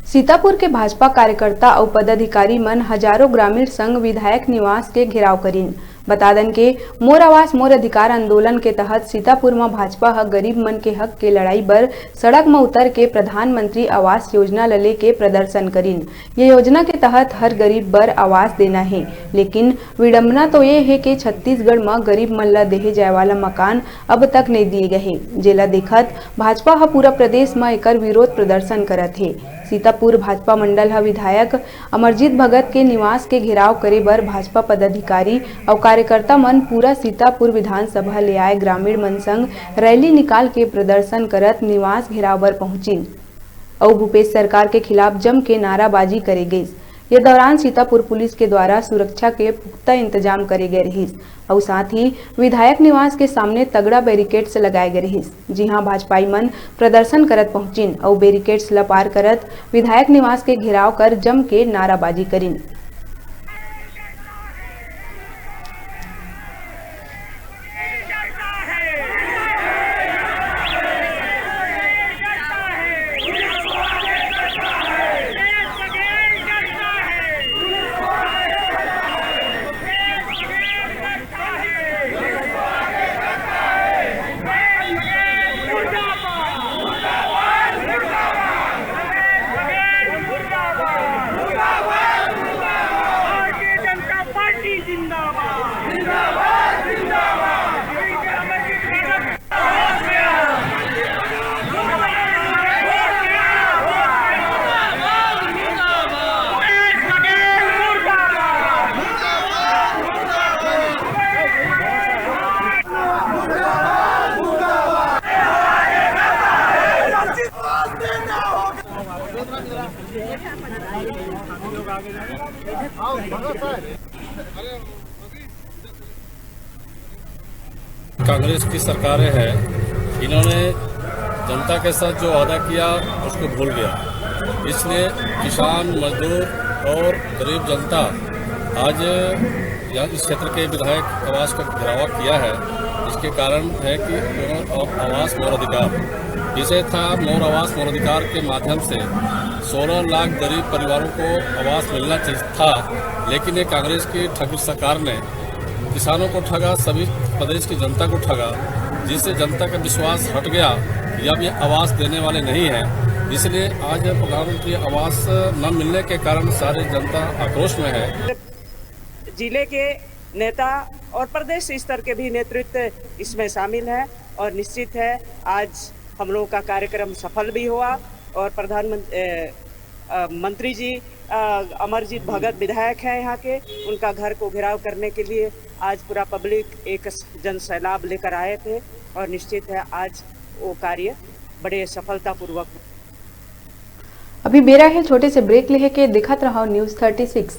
सीतापुर के भाजपा कार्यकर्ता और पदाधिकारी मन हजारों ग्रामीण संघ विधायक निवास के घेराव करीन। बता दन के मोर आवास मोर अधिकार आंदोलन के तहत सीतापुर में भाजपा ह गरीब मन के हक के लड़ाई बर सड़क में उतर के प्रधानमंत्री आवास योजना लले के प्रदर्शन करीन। ये योजना के तहत हर गरीब बर आवास देना है, लेकिन विडंबना तो ये है कि छत्तीसगढ़ में गरीब मन ला देहे जाए वाला मकान अब तक नहीं दिए गए हैं। जेला देखत भाजपा ह पूरा प्रदेश में एकर विरोध प्रदर्शन करत है। सीतापुर भाजपा मंडल ह विधायक अमरजीत भगत के निवास के घेराव करे बर भाजपा पदाधिकारी और कार्यकर्ता मन पूरा सीतापुर विधानसभा ले आए ग्रामीण मन संग रैली निकाल के प्रदर्शन करत निवास घेराव बर पहुंचिन और भूपेश सरकार के खिलाफ जम के नाराबाजी करे गई। ये दौरान सीतापुर पुलिस के द्वारा सुरक्षा के पुख्ता इंतजाम करे गए रहिस और साथ ही विधायक निवास के सामने तगड़ा बैरिकेड्स लगाए गए रहिस। जी हां, भाजपाई मन प्रदर्शन करत पहुंचिन और बैरिकेड्स ला पार करत विधायक निवास के घेराव कर जम के नाराबाजी करीन। कांग्रेस की सरकारें हैं, इन्होंने जनता के साथ जो वादा किया उसको भूल गया। इसलिए किसान, मजदूर और गरीब जनता आज यहाँ इस क्षेत्र के विधायक आवास का घेराव किया है। इसके कारण है कि आवास मोर अधिकार इसे था। मोर आवास मोर अधिकार के माध्यम से 16 लाख गरीब परिवारों को आवास मिलना था, लेकिन ये कांग्रेस की ठगी सरकार ने किसानों को ठगा, सभी प्रदेश की जनता को ठगा, जिससे जनता का विश्वास हट गया कि अब ये आवास देने वाले नहीं हैं। इसलिए आज प्रधानमंत्री आवास न मिलने के कारण सारे जनता आक्रोश में है। जिले के नेता और प्रदेश स्तर के भी नेतृत्व इसमें शामिल है और निश्चित है आज हम लोगों का कार्यक्रम सफल भी हुआ और प्रधानमंत्री मंत्री जी अमरजीत भगत विधायक हैं यहाँ के, उनका घर को घेराव करने के लिए आज पूरा पब्लिक एक जन सैलाब लेकर आए थे और निश्चित है आज वो कार्य बड़े सफलतापूर्वक। अभी बेरा है छोटे से ब्रेक लेके दिखत रहा न्यूज़ 36।